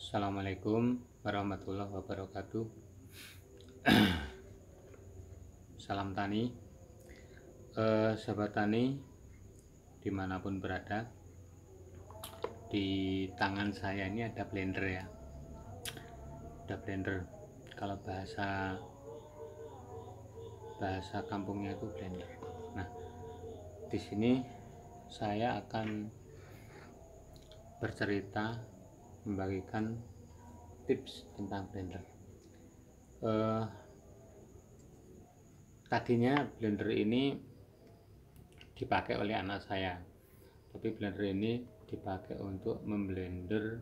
Assalamualaikum warahmatullahi wabarakatuh. Salam tani, sahabat tani dimanapun berada. Di tangan saya ini ada blender ya, ada blender. Kalau bahasa kampungnya itu blender. Nah, di sini saya akan bercerita, membagikan tips tentang blender. Tadinya blender ini dipakai oleh anak saya, tapi blender ini dipakai untuk memblender,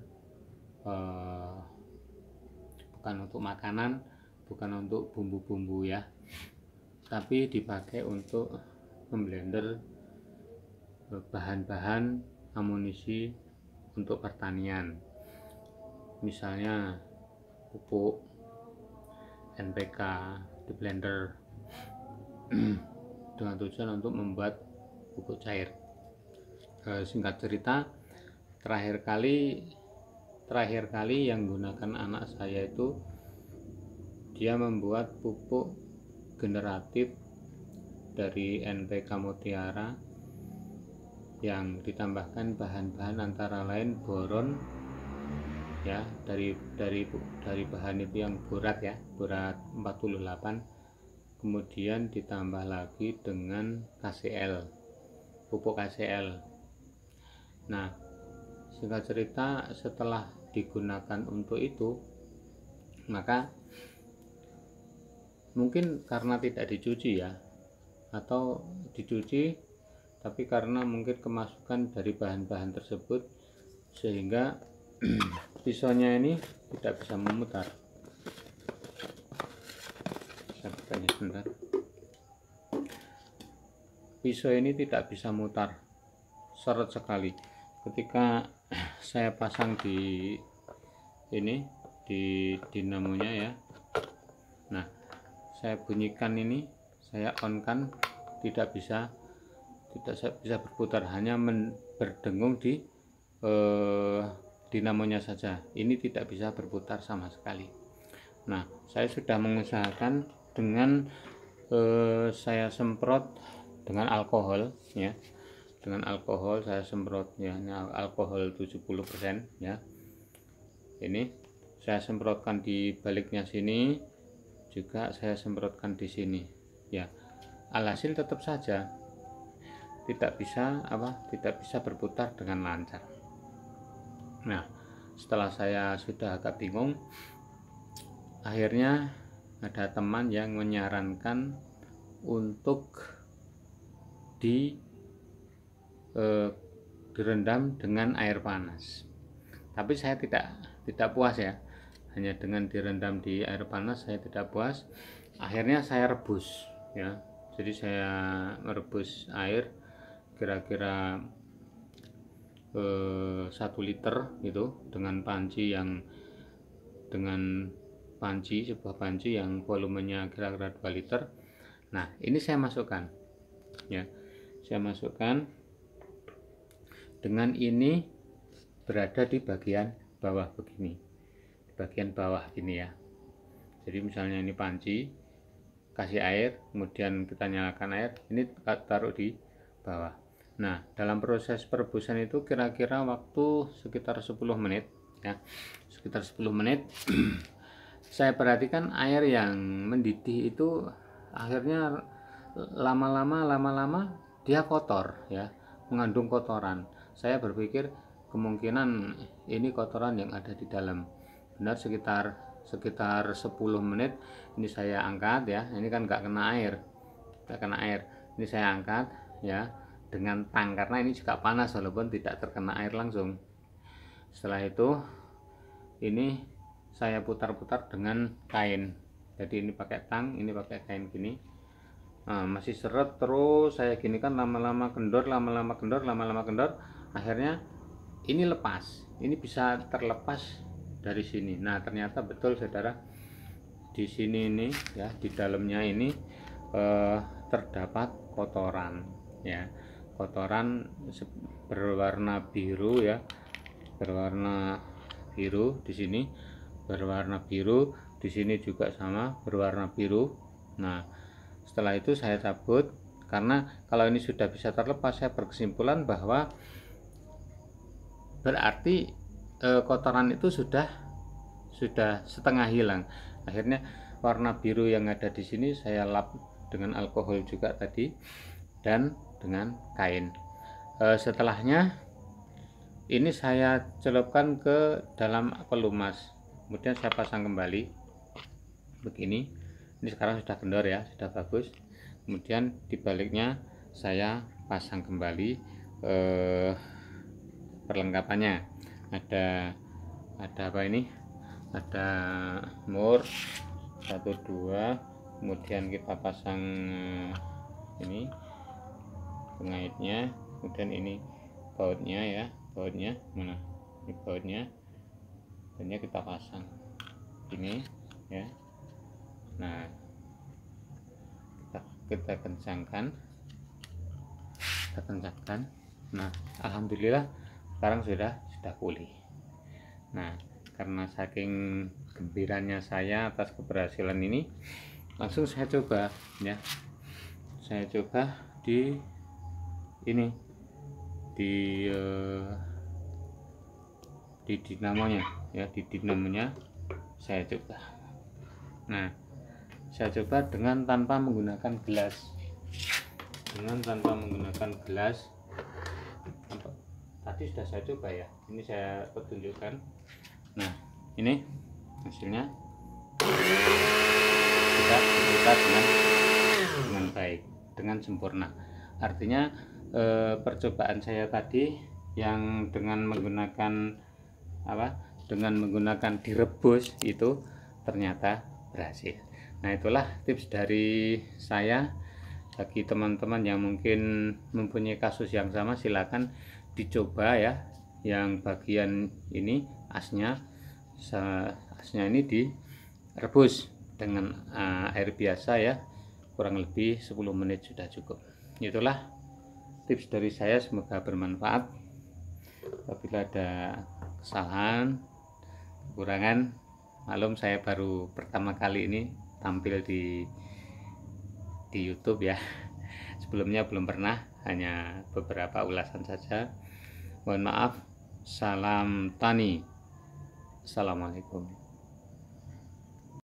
bukan untuk makanan, bukan untuk bumbu-bumbu ya, tapi dipakai untuk memblender bahan-bahan amunisi untuk pertanian. Misalnya pupuk NPK di blender dengan tujuan untuk membuat pupuk cair. Singkat cerita, terakhir kali yang gunakan anak saya itu dia membuat pupuk generatif dari NPK Mutiara yang ditambahkan bahan-bahan antara lain boron ya, dari bahan itu yang borat ya, borat 48, kemudian ditambah lagi dengan KCl, pupuk KCl. Nah, singkat cerita, setelah digunakan untuk itu, maka mungkin karena tidak dicuci ya, atau dicuci tapi karena mungkin kemasukan dari bahan-bahan tersebut sehingga pisaunya ini tidak bisa memutar. Saya bukanya sebentar. Pisau ini tidak bisa mutar, seret sekali. Ketika saya pasang di ini, di dinamonya ya, nah saya bunyikan ini, saya on kan, tidak bisa berputar, hanya berdengung di dinamonya saja. Ini tidak bisa berputar sama sekali. Nah, saya sudah mengusahakan dengan saya semprot dengan alkohol ya, dengan alkohol saya semprot ya, ini alkohol 70% ya. Ini saya semprotkan di baliknya sini, juga saya semprotkan di sini ya. Alhasil tetap saja tidak bisa berputar dengan lancar. Nah, setelah saya sudah agak bingung, akhirnya ada teman yang menyarankan untuk direndam dengan air panas. Tapi saya tidak puas ya, hanya dengan direndam di air panas saya tidak puas. Akhirnya saya rebus ya. Jadi saya merebus air kira-kira 1 liter gitu, dengan sebuah panci yang volumenya kira-kira 2 liter. Nah, ini saya masukkan ya, saya masukkan. Dengan ini berada di bagian bawah begini, di bagian bawah gini ya. Jadi misalnya ini panci, kasih air, kemudian kita nyalakan air, ini taruh di bawah. Nah, dalam proses perebusan itu kira-kira waktu sekitar 10 menit ya, sekitar 10 menit. Saya perhatikan air yang mendidih itu akhirnya lama-lama dia kotor ya, mengandung kotoran. Saya berpikir kemungkinan ini kotoran yang ada di dalam. Benar, sekitar 10 menit ini saya angkat ya, ini kan nggak kena air, ini saya angkat ya dengan tang, karena ini juga panas walaupun tidak terkena air langsung. Setelah itu ini saya putar-putar dengan kain, jadi ini pakai tang, ini pakai kain gini. Nah, masih seret terus saya gini kan, lama-lama kendor, akhirnya ini lepas, ini bisa terlepas dari sini. Nah, ternyata betul saudara, di sini ini ya, di dalamnya ini terdapat kotoran ya, kotoran berwarna biru ya, berwarna biru, di sini berwarna biru, di sini juga sama berwarna biru. Nah, setelah itu saya cabut, karena kalau ini sudah bisa terlepas, saya berkesimpulan bahwa berarti kotoran itu sudah setengah hilang. Akhirnya warna biru yang ada di sini saya lap dengan alkohol juga tadi dan dengan kain. Setelahnya ini saya celupkan ke dalam pelumas, kemudian saya pasang kembali begini. Ini sekarang sudah kendor ya, sudah bagus. Kemudian dibaliknya saya pasang kembali perlengkapannya. Ada apa ini? Ada mur 1 2, kemudian kita pasang ini pengaitnya, kemudian ini bautnya ya, bautnya mana, ini bautnya kita pasang ini ya. Nah, kita kencangkan. Nah, alhamdulillah sekarang sudah pulih. Nah, karena saking gembiranya saya atas keberhasilan ini, langsung saya coba ya. Saya coba di ini, di dinamonya ya, di dinamonya saya coba. Nah, saya coba dengan tanpa menggunakan gelas, tadi sudah saya coba ya, ini saya pertunjukkan. Nah, ini hasilnya kita berputar dengan baik, dengan sempurna. Artinya percobaan saya tadi yang dengan menggunakan direbus itu ternyata berhasil. Nah, itulah tips dari saya. Bagi teman-teman yang mungkin mempunyai kasus yang sama, silakan dicoba ya. Yang bagian ini asnya ini direbus dengan air biasa ya, kurang lebih 10 menit sudah cukup. Itulah tips dari saya, semoga bermanfaat. Apabila ada kesalahan, kekurangan, maklum saya baru pertama kali ini tampil di YouTube ya. Sebelumnya belum pernah, hanya beberapa ulasan saja. Mohon maaf. Salam tani. Assalamualaikum.